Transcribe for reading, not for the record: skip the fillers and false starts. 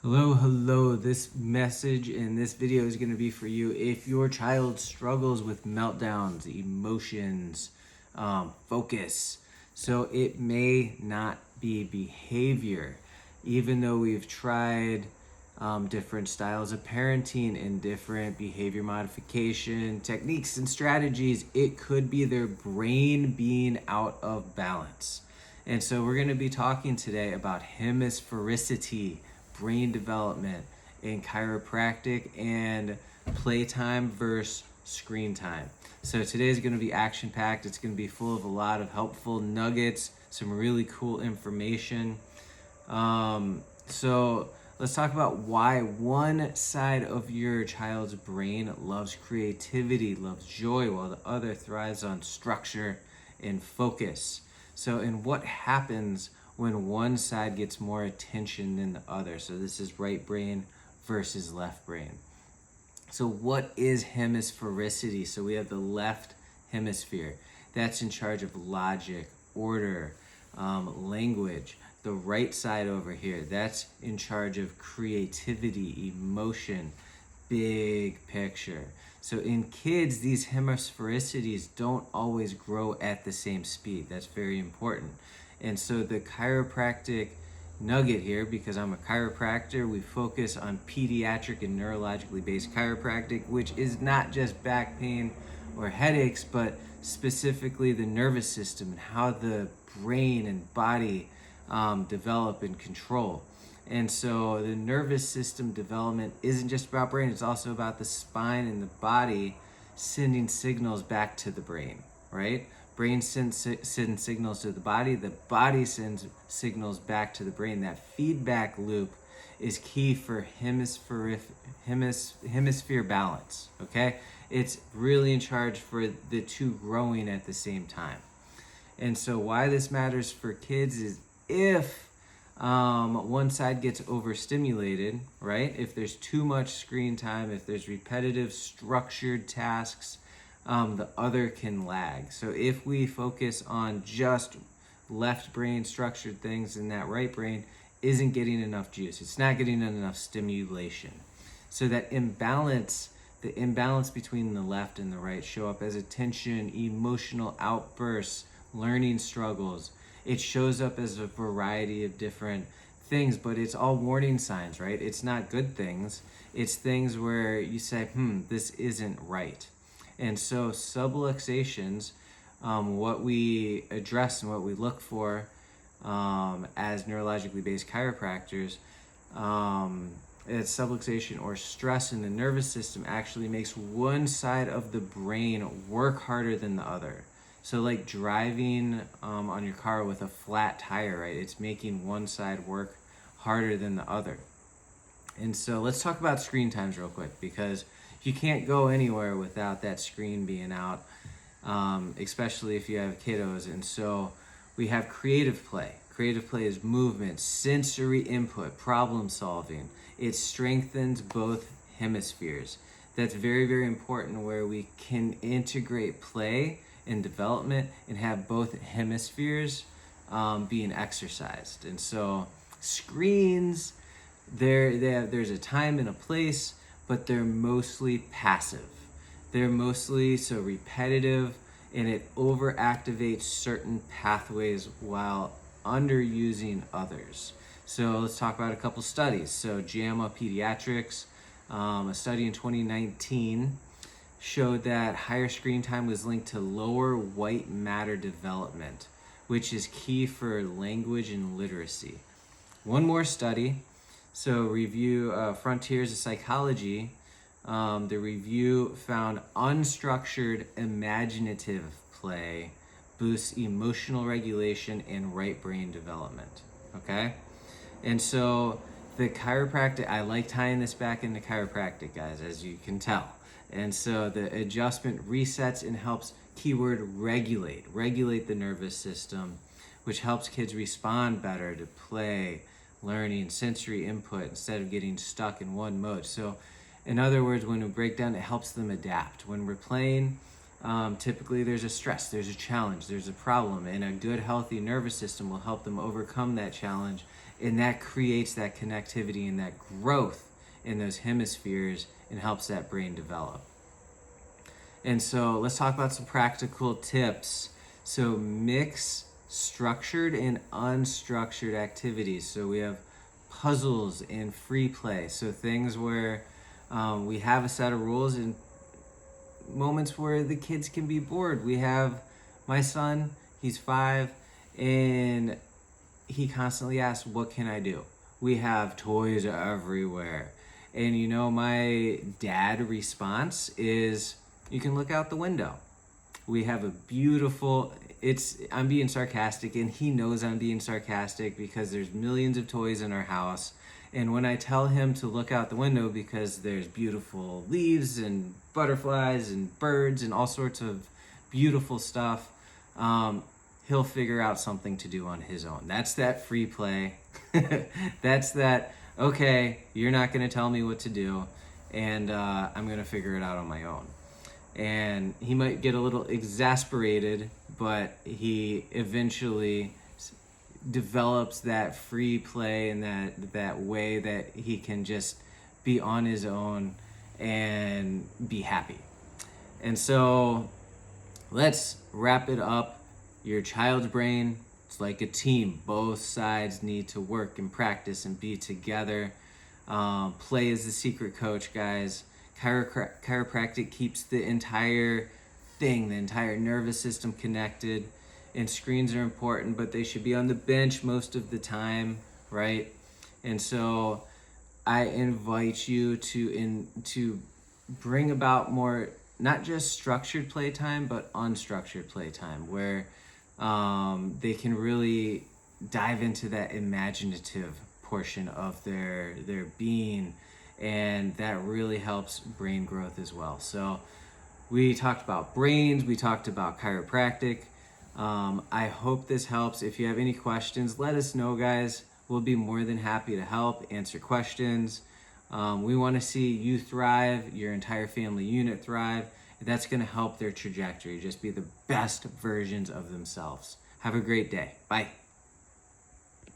Hello. This message in this video is going to be for you if your child struggles with meltdowns, emotions, focus. So it may not be behavior, even though we've tried different styles of parenting and different behavior modification techniques and strategies. It could be their brain being out of balance. And so we're going to be talking today about hemisphericity, brain development in chiropractic, and playtime versus screen time. So today's going to be action packed. It's going to be full of a lot of helpful nuggets, some really cool information. So let's talk about why one side of your child's brain loves creativity, loves joy, while the other thrives on structure and focus. So, and what happens when one side gets more attention than the other? So this is right brain versus left brain. So what is hemisphericity? So we have the left hemisphere. That's in charge of logic, order, language. The right side over here, that's in charge of creativity, emotion, big picture. So in kids, these hemisphericities don't always grow at the same speed. That's very important. And so the chiropractic nugget here, because I'm a chiropractor, we focus on pediatric and neurologically based chiropractic, which is not just back pain or headaches, but specifically the nervous system and how the brain and body develop and control. And so the nervous system development isn't just about brain, it's also about the spine and the body sending signals back to the brain, right? Brain sends signals to the body sends signals back to the brain. That feedback loop is key for hemisphere balance, okay? It's really in charge for the two growing at the same time. And so why this matters for kids is if one side gets overstimulated, right? If there's too much screen time, if there's repetitive, structured tasks, the other can lag. So if we focus on just left brain structured things and that right brain isn't getting enough juice, it's not getting enough stimulation. So that imbalance, the imbalance between the left and the right show up as attention, emotional outbursts, learning struggles. It shows up as a variety of different things, but it's all warning signs, right? It's not good things. It's things where you say, this isn't right. And so subluxations, what we address and what we look for as neurologically based chiropractors, it's subluxation or stress in the nervous system actually makes one side of the brain work harder than the other. So like driving on your car with a flat tire, right? It's making one side work harder than the other. And so let's talk about screen times real quick, because you can't go anywhere without that screen being out, especially if you have kiddos. And so we have creative play. Creative play is movement, sensory input, problem solving. It strengthens both hemispheres. That's very, very important, where we can integrate play and development and have both hemispheres being exercised. And so screens, there's a time and a place, but they're mostly passive. They're mostly so repetitive, and it overactivates certain pathways while underusing others. So let's talk about a couple studies. So JAMA Pediatrics, a study in 2019 showed that higher screen time was linked to lower white matter development, which is key for language and literacy. One more study, so review Frontiers of Psychology, the review found unstructured imaginative play boosts emotional regulation and right brain development, okay? And so the chiropractic, I like tying this back into chiropractic, guys, as you can tell. And so the adjustment resets and helps, keyword, regulate the nervous system, which helps kids respond better to play, learning, sensory input, instead of getting stuck in one mode. So in other words, when we break down, it helps them adapt. When we're playing, typically there's a stress, there's a challenge, there's a problem, and a good, healthy nervous system will help them overcome that challenge And that creates that connectivity and that growth in those hemispheres and helps that brain develop. And so let's talk about some practical tips. So mix structured and unstructured activities. So we have puzzles and free play. So things where we have a set of rules and moments where the kids can be bored. We have my son, he's 5, and he constantly asks, what can I do? We have toys everywhere. And you know, my dad response is, you can look out the window. We have a beautiful, I'm being sarcastic, and he knows I'm being sarcastic because there's millions of toys in our house. And when I tell him to look out the window because there's beautiful leaves and butterflies and birds and all sorts of beautiful stuff, he'll figure out something to do on his own. That's that free play. That's that, okay, you're not going to tell me what to do, and I'm going to figure it out on my own. And he might get a little exasperated, but he eventually develops that free play and that way that he can just be on his own and be happy. And so let's wrap it up. Your child's brain, it's like a team. Both sides need to work and practice and be together. Play is the secret, coach, guys. Chiropractic keeps the entire thing, the entire nervous system connected. And screens are important, but they should be on the bench most of the time, right? And so I invite you to bring about more, not just structured playtime, but unstructured playtime, where they can really dive into that imaginative portion of their being, and that really helps brain growth as well. So we talked about brains, we talked about chiropractic. I hope this helps. If you have any questions, let us know, guys. We'll be more than happy to help answer questions. We want to see you thrive, your entire family unit thrive. That's going to help their trajectory, just be the best versions of themselves. Have a great day. Bye.